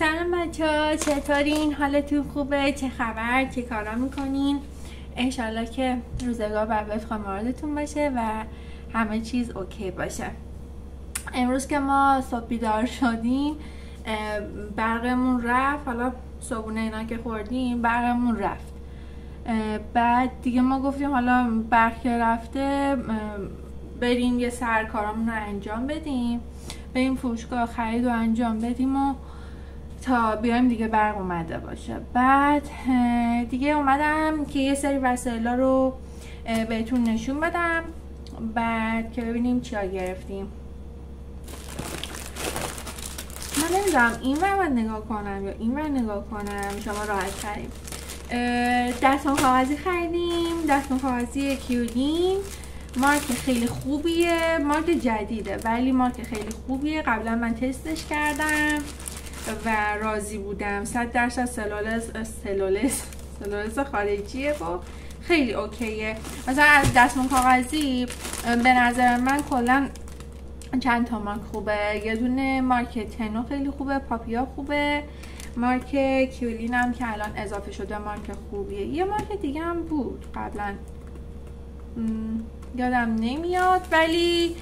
سلام بچه‌ها، چطورین؟ حالتون خوبه؟ چه خبر؟ چه کارا میکنین؟ انشالله که روزگار بر وفق مرادتون باشه و همه چیز اوکی باشه. امروز که ما صبح بیدار شدیم برقمون رفت. حالا صبحونه اینا که خوردیم برقمون رفت. بعد دیگه ما گفتیم حالا برق رفته بریم یه سر کارامون رو انجام بدیم، بریم فروشگاه خرید رو انجام بدیم و تا بیایم دیگه برق اومده باشه. بعد دیگه اومدم که یه سری وسایلا رو بهتون نشون بدم، بعد که ببینیم چیا گرفتیم. من نمیدونم این ور نگاه کنم یا این ور نگاه کنم، شما راحت ترین. دستمال کاغذی خریدیم، دستمال کاغذی کیولین، مارک خیلی خوبیه، مارک جدیده ولی مارک خیلی خوبیه. قبلا من تستش کردم و راضی بودم. 100% سلولز خارجیه و خیلی اوکیه. مثلا از دستمال کاغذی به نظر من کلا چند تا مارک خوبه. یه دونه مارک تنو خیلی خوبه، پاپیا خوبه، مارک کیولین هم که الان اضافه شده مارک خوبیه. یه مارک دیگه هم بود قبلا یادم نمیاد، ولی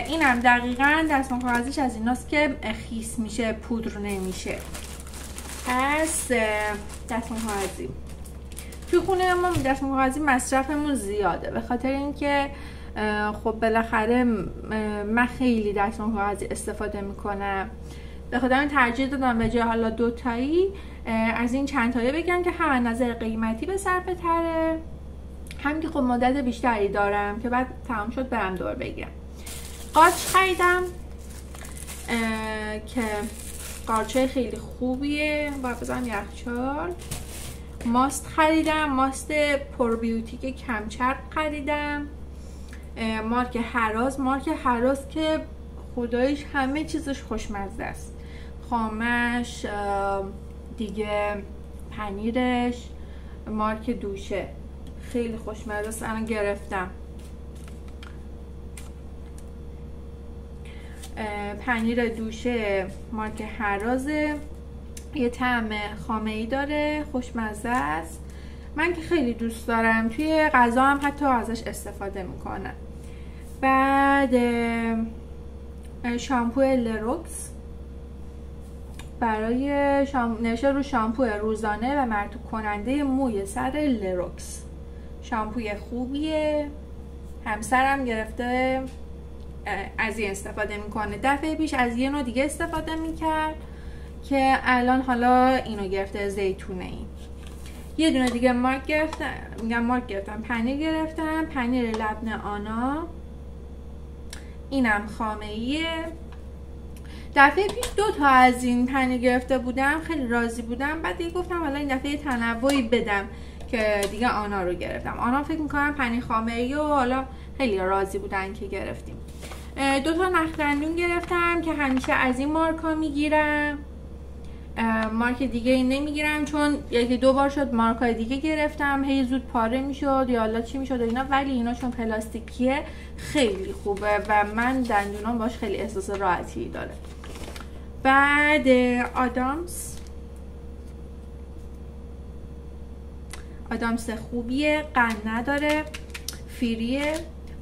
اینم دقیقاً دستمال کاغذیش از ایناست که خیس میشه، پودر نمیشه. پس دستمال کاغذی تو خونه ما دستمال کاغذی مصرفمون زیاده، به خاطر اینکه خب بالاخره من خیلی دستمال کاغذی استفاده میکنم. به خاطر این ترجیح دادم به جای حالا دوتایی از این چند تایی بگم که هم از نظر قیمتی به صرفه تره، هم که خب مدت بیشتری دارم که بعد تمام شد برم دور بگیرم. قارچ خریدم که قارچه خیلی خوبیه، باید بزنم یخچال. ماست خریدم، ماست پروبیوتیک کمچرب خریدم، مارک هراز که خدایش همه چیزش خوشمزه است، خامش دیگه، پنیرش، مارک دوشه خیلی خوشمزه است. الان گرفتم پنیر دوشه مارک هرازه، یه طعم خامه‌ای داره، خوشمزه است. من که خیلی دوست دارم، توی غذا هم حتی ازش استفاده میکنم. بعد شامپو لروکس برای نوشته رو شامپو روزانه و مرطوب کننده موی سر لروکس. شامپوی خوبیه، همسرم گرفته از این استفاده میکنه. دفعه پیش از یه نوع دیگه استفاده میکرد که الان حالا اینو گرفته، زیتونه ای. یه دونه دیگه مارک گرفتم، پنیر گرفتم، پنیر لبن آنا، اینم خامه‌ایه. دفعه پیش 2 تا از این پنیر گرفته بودم، خیلی راضی بودم. بعد دیگه گفتم حالا این دفعه تنوعی بدم که دیگه آنا رو گرفتم. آنا فکر میکنم پنیر خامه‌ای و حالا خیلی راضی بودن که گرفتیم. 2 تا نخ دندون گرفتم که همیشه از این مارکا میگیرم، مارک دیگه ای نمیگیرم چون 1-2 بار شد مارکای دیگه گرفتم، هی زود پاره میشد یا حالا چی میشد اینا، ولی اینا چون پلاستیکیه خیلی خوبه و من دندونام باش خیلی احساس راحتی داره. بعد آدامس خوبیه، قند نداره، فریه،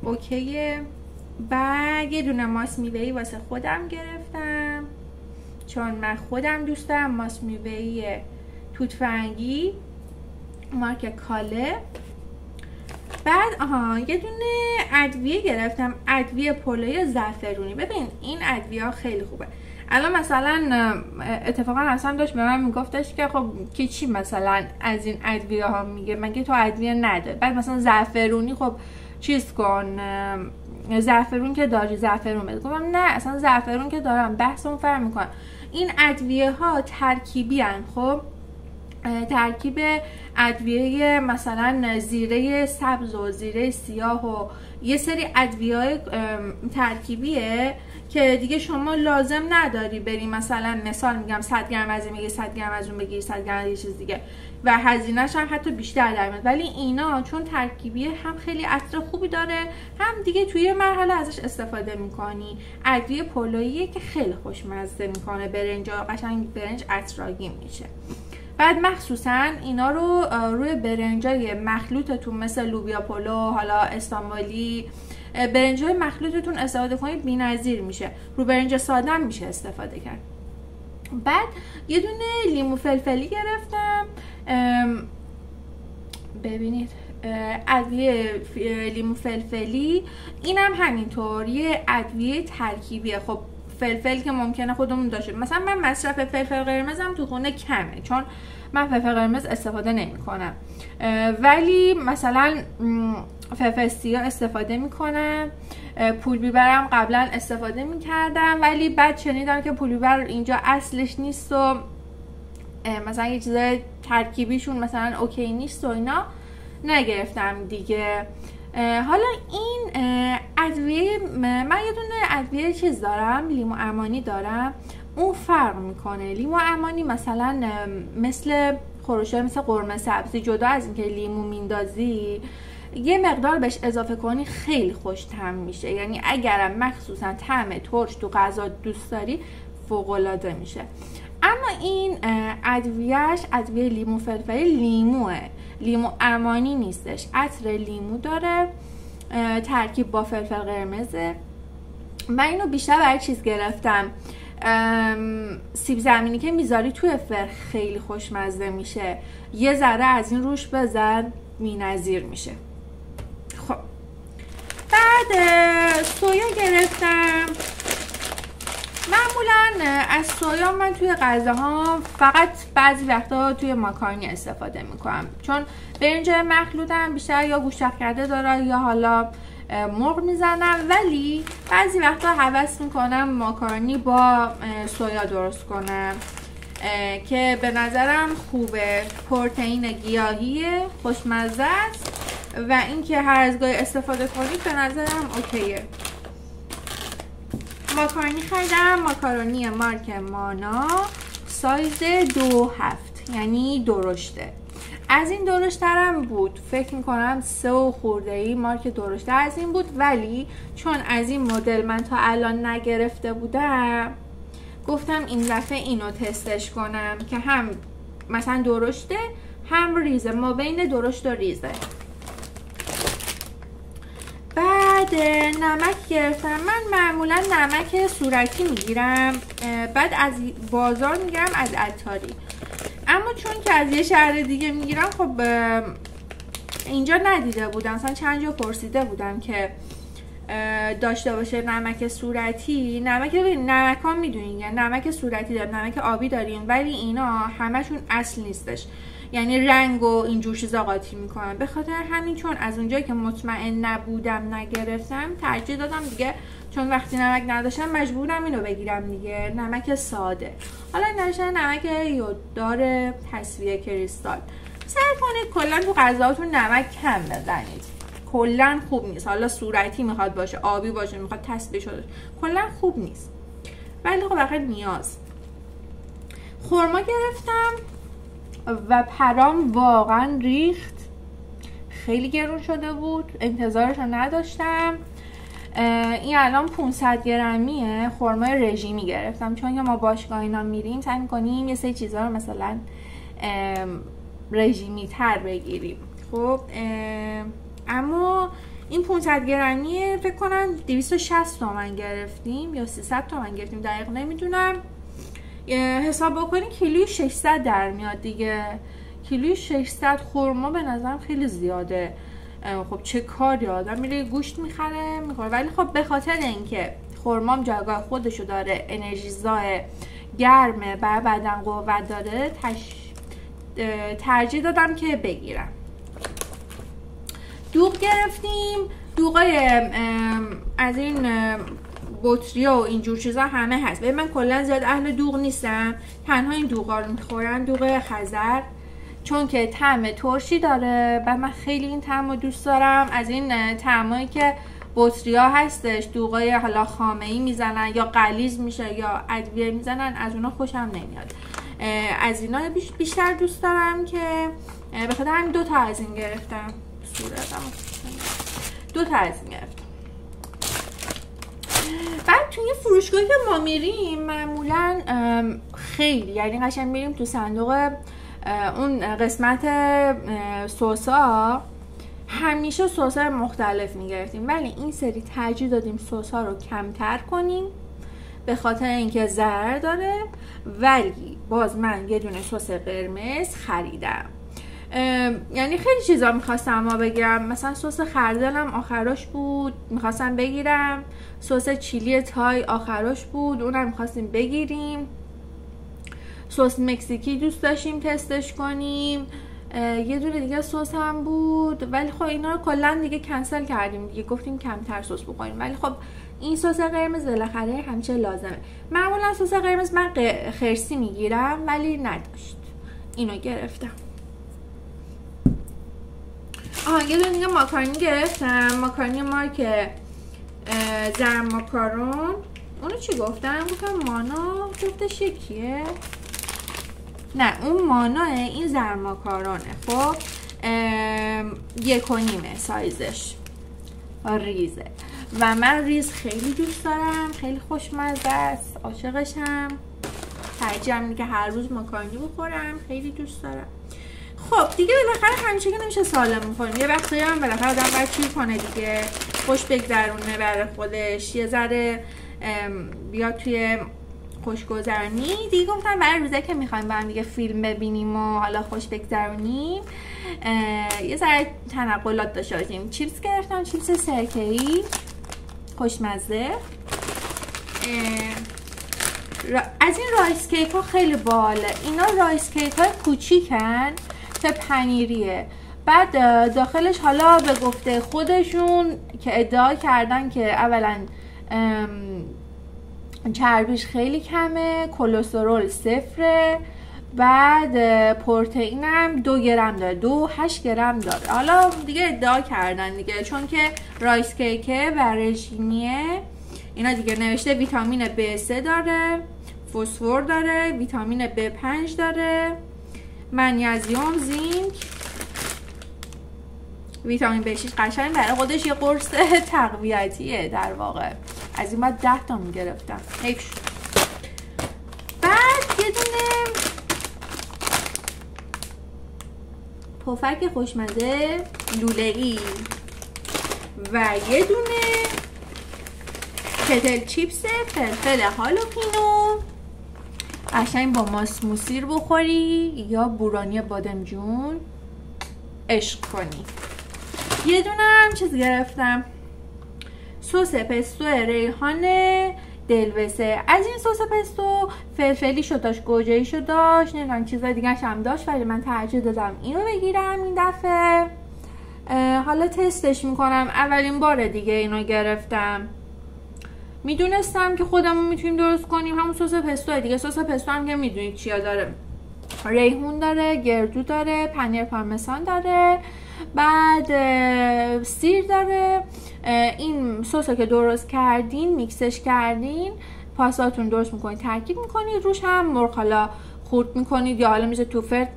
اوکیه. بعد یه دونه ماست میوه‌ای واسه خودم گرفتم چون من خودم دوست دارم ماست میوه‌ای توت فرنگی مارک کاله. بعد یه دونه ادویه گرفتم، ادویه پولوی زعفرونی. ببین این ادویه ها خیلی خوبه. الان مثلا اتفاقا اصلا داشت به من میگفتش که خب که چی مثلا از این ادویه ها میگه، مگه تو ادویه نده؟ بعد مثلا زعفرونی خب چیز کن، زعفرون که داری زعفرون بده. گفتم نه اصلا زعفرون که دارم، بحثمون فرق میکنه. این ادویه ها ترکیبی هن. خب ترکیب ادویه مثلا زیره سبز و زیره سیاه و یه سری ادویه ترکیبیه که دیگه شما لازم نداری بری مثلا مثال میگم 100 گرم از این بگیری، 100 گرم از اون بگیری، 100 گرم از یه چیز دیگه و هزینه‌ش هم حتی بیشتر در میاد. ولی اینا چون ترکیبیه هم خیلی عطر خوبی داره، هم دیگه توی مرحله ازش استفاده میکنی. ادویه پلوییه که خیلی خوشمزه میکنه، برنج قشنگ برنج عطرآگین میشه. بعد مخصوصا اینا رو روی برنجای مخلوطتون مثل لوبیا پلو، حالا استانبولی، برنجای مخلوطتون استفاده کنید بی‌نظیر میشه. رو برنج ساده هم میشه استفاده کرد. بعد یه دونه لیمو فلفلی گرفتم. ببینید ادویه لیمو فلفلی اینم همینطور یه ادویه ترکیبیه. خب فلفل که ممکنه خودمون داشته، مثلا من مصرف فلفل قرمزم تو خونه کمه چون من فلفل قرمز استفاده نمی کنم، ولی مثلا فلفل سیاه استفاده می کنم. پول بیبرم قبلا استفاده می کردم ولی بعد شنیدم که پول بیبر اینجا اصلش نیست و مثلا یه چیز ترکیبیشون مثلا اوکی نیست و اینا نگرفتم دیگه. حالا این ادویه، من یه دونه ادویه چیز دارم، لیمو امانی دارم، اون فرق میکنه. لیمو امانی مثلا مثل خورشه، مثل قرمه سبزی، جدا از اینکه لیمو میندازی یه مقدار بهش اضافه کنی خیلی خوش طعم میشه. یعنی اگرم مخصوصا طعم ترش تو غذا دوست داری فوق العاده میشه. اما این ادویهش ادویه لیمو فلفلی لیموه، لیمو امانی نیستش، عطر لیمو داره، ترکیب با فلفل قرمزه. من اینو بیشتر برای چیز گرفتم، سیب زمینی که میذاری توی فر خیلی خوشمزه میشه، یه ذره از این روش بزن بی‌نظیر میشه. خب بعد سویا گرفتم. معمولا از سویا من توی غذاها فقط بعضی وقتا توی ماکارونی استفاده میکنم چون برنج مخلوطم بیشتر یا گوشت کرده داره یا حالا مرغ میزنم، ولی بعضی وقتا هوس میکنم ماکارونی با سویا درست کنم که به نظرم خوبه، پروتئین گیاهیه، خوشمزه است و اینکه هر از گاهی استفاده کنید به نظرم اوکیه. ماکارونی خریدم، ماکارونی مارک مانا، سایز 2.7 یعنی درشته. از این درشترم بود، فکر میکنم 3 خورده‌ای مارک درشته از این بود، ولی چون از این مدل من تا الان نگرفته بودم گفتم این دفعه اینو تستش کنم که هم مثلا درشته هم ریزه، ما بین درشت و ریزه. بعد نمک گرفتم. من معمولا نمک صورتی میگیرم، بعد از بازار میگیرم از عطاری، اما چون که از یه شهر دیگه میگیرم خب اینجا ندیده بودم، مثلا چند جا پرسیده بودم که داشته باشه نمک صورتی. نمک ها میدونین یعنی نمک صورتی داریم، نمک آبی داریم، ولی اینا همشون اصل نیستش، یعنی رنگ و اینجور چیزا قاطی میکنن. به خاطر همین چون از اونجایی که مطمئن نبودم نگرفتم، ترجیح دادم دیگه، چون وقتی نمک نداشتم مجبورم اینو بگیرم دیگه، نمک ساده. حالا نشه نمک یوددار تصفیه کریستال. سعی کنید کلا تو غذاهاتون نمک کم بزنید، کلا خوب نیست. حالا صورتی میخواد باشه، آبی باشه، میخواد تصفیه شده، کلا خوب نیست، ولی خب واقعا نیاز. خرما گرفتم و پرام واقعا ریخت، خیلی گرون شده بود، انتظارش رو نداشتم. این الان 500 گرمیه، خرمای رژیمی گرفتم چون که ما باشگاه اینا میریم سعی می‌کنیم یه سری چیزا رو مثلا رژیمی تر بگیریم. خب اما این 500 گرمیه، فکر کنم 260 تومن گرفتیم یا 300 تومن گرفتیم، دقیق نمیدونم. حساب بکنیم کیلوی 600 در میاد دیگه. کیلوی 600 خرما به نظرم خیلی زیاده. خب چه کاری، آدم میره گوشت میخره میخوره، ولی خب به خاطر اینکه خرمام جایگاه خودشو داره، انرژیزا گرمه، برای بدن قوت داره، ترجیح دادم که بگیرم. دوغ گرفتیم، دوغای از این بطری و اینجور چیزا همه هست. ببین من کلا زیاد اهل دوغ نیستم، تنها این دوغا رو میخورم، دوغ خزر، چون که طعم ترشی داره و من خیلی این طعم رو دوست دارم. از این طعمایی که بطریا هستش دوغای حالا خامه‌ای میزنن یا غلیظ میشه یا ادویه میزنن، از اونا خوشم نمیاد. از اینا بیشتر دوست دارم که به خاطر همین 2 تا از این گرفتم. صورتم 2 تا از این گرفتم. بعد توی فروشگاهی که ما میریم معمولا خیلی یعنی قشنگ میریم تو صندوق اون قسمت سس‌ها، همیشه سس‌های مختلف میگرفتیم، ولی این سری ترجیح دادیم سس‌ها رو کمتر کنیم به خاطر اینکه ضرر داره. ولی باز من یه دونه سس قرمز خریدم. یعنی خیلی چیزا میخواستم اما بگیرم، مثلا سس خردلم آخراش بود میخواستم بگیرم، سس چیلی تای آخراش بود اونم میخواستیم بگیریم، سس مکزیکی دوست داشتیم تستش کنیم، یه دونه دیگه سس هم بود ولی خب اینا رو کلا دیگه کنسل کردیم دیگه، گفتیم کمتر سس بخوریم. ولی خب این سس قرمز بالاخره همیشه لازمه. معمولا سس قرمز من خرسی میگیرم ولی نداشت، اینو گرفتم. یه دونه دیگه ماکارونی گرفتم، ماکارونی مارک زرم ماکارون. اونو چی گفتم مانا گفتش یکیه، نه اون ماناه، این زرم ماکارونه. خب 1.5 سایزش ریزه و من ریز خیلی دوست دارم، خیلی خوشمزه است، عاشقشم، ترجیحم که هر روز ماکارونی بخورم، خیلی دوست دارم. خب دیگه بالاخره همیشه که نمیشه سالم بخوریم، یه وقتی هم بالاخره آدم باید چی کنه دیگه، خوش بگذرونه برای خودش، یه ذره بیاد توی خوشگذرونی دیگه. گفتم برای روزه که میخوایم با هم دیگه فیلم ببینیم و حالا خوش بگذرونیم یه ذره تنقلات داشته باشیم. چیپس گرفتم، چیپس سرکه‌ای خوشمزه. از این رایس کیک ها خیلی باله، اینا رایس کیک های کوچیکن که پنیریه، بعد داخلش حالا به گفته خودشون که ادعا کردن که اولا چربیش خیلی کمه، کلسترول 0، بعد پروتئین هم 2 گرم داره، 2.8 گرم داره. حالا دیگه ادعا کردن دیگه، چون که رایس کیکه و رژیمیه اینا دیگه نوشته ویتامین B3 داره، فسفر داره، ویتامین B5 داره، منیزیم، زینک، ویتامین B6. قشنگ برای خودش یه قرص تقویتیه در واقع. از این بعد 10 تا میگرفتم. حیف شد. بعد یه دونه پفک خوشمزه لوله‌ای و یه دونه کتل چیپس فلفل هالوپینو، قشنگ با ماست موسیر بخوری یا بورانی بادمجون عشق کنی. یه دونه هم چیز گرفتم، سس پستو ریحان دلوسه. از این سس پستو فلفلی شو داشت، گوجه‌ای شو داشت، نمیدونم چیزای دیگه هم داشت، ولی من ترجیح دادم اینو بگیرم این دفعه. حالا تستش میکنم، اولین باره دیگه اینو گرفتم. میدونستم که خودمون میتونیم درست کنیم، همون سس پستو دیگه. سس پستو هم که میدونید چیا داره، ریحون داره، گردو داره، پنیر پارمسان داره، بعد سیر داره. این سس که درست کردین، میکسش کردین، پاستاتون درست میکنید، ترکیب میکنید، روش هم مرغ حالا خورد میکنید یا حالا میشه تو فرد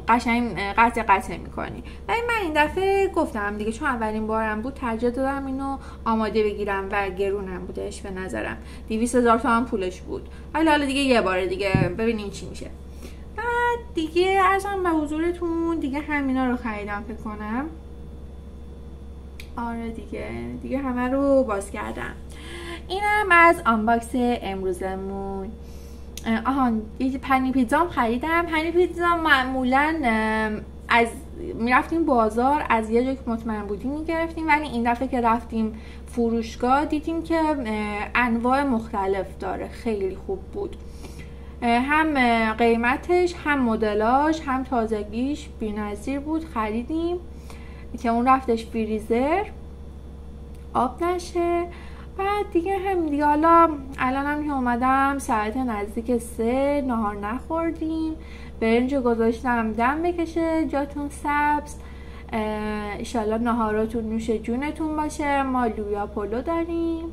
قشنگ قطع میکنید. ولی من این دفعه گفتم دیگه، چون اولین بارم بود ترجیح دادم اینو آماده بگیرم و گرونم بودش به نظرم، 200,000 تومان پولش بود. ولی حالا دیگه یه بار دیگه ببینیم چی میشه. بعد دیگه ارزم به حضورتون دیگه همینا رو خریدم فکر کنم. آره دیگه همه رو باز کردم. اینم از آنباکس امروزمون. یه پنیر پیتزا خریدم. پنیر پیتزا معمولا از میرفتیم بازار از یه جایی که مطمئن بودیم میگرفتیم، ولی این دفعه که رفتیم فروشگاه دیدیم که انواع مختلف داره، خیلی خوب بود. هم قیمتش، هم مدلاش، هم تازگیش بی‌نظیر بود. خریدیم که اون رفتش فریزر آب نشه. بعد دیگه هم دیگه حالا الان هم که اومدم ساعت نزدیک 3 نهار نخوردیم. برنج گذاشتم دم بکشه جاتون سبز. ایشالله نهاراتون نوش جونتون باشه. ما لوبیا پلو داریم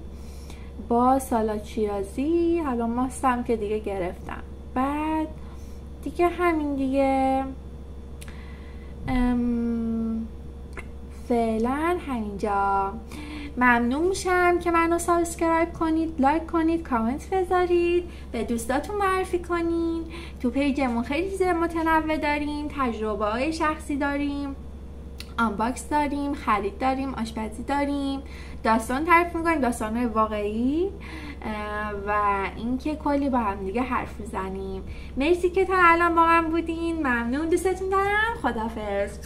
با سالاد شیرازی، حالا ماستم که دیگه گرفتم. بعد دیگه همین دیگه، فعلا همینجا. ممنون میشم که منو سابسکرایب کنید، لایک کنید، کامنت بذارید، به دوستاتون معرفی کنید. تو پیجمون خیلی چیز متنوع داریم، تجربه های شخصی داریم، آنباکس داریم، خرید داریم، آشپزی داریم، داستان تعریف میکنیم، داستان‌های واقعی و اینکه کلی با هم دیگه حرف میزنیم. مرسی که تا الان با من بودین. ممنون، دوستتون دارم. خداحافظ.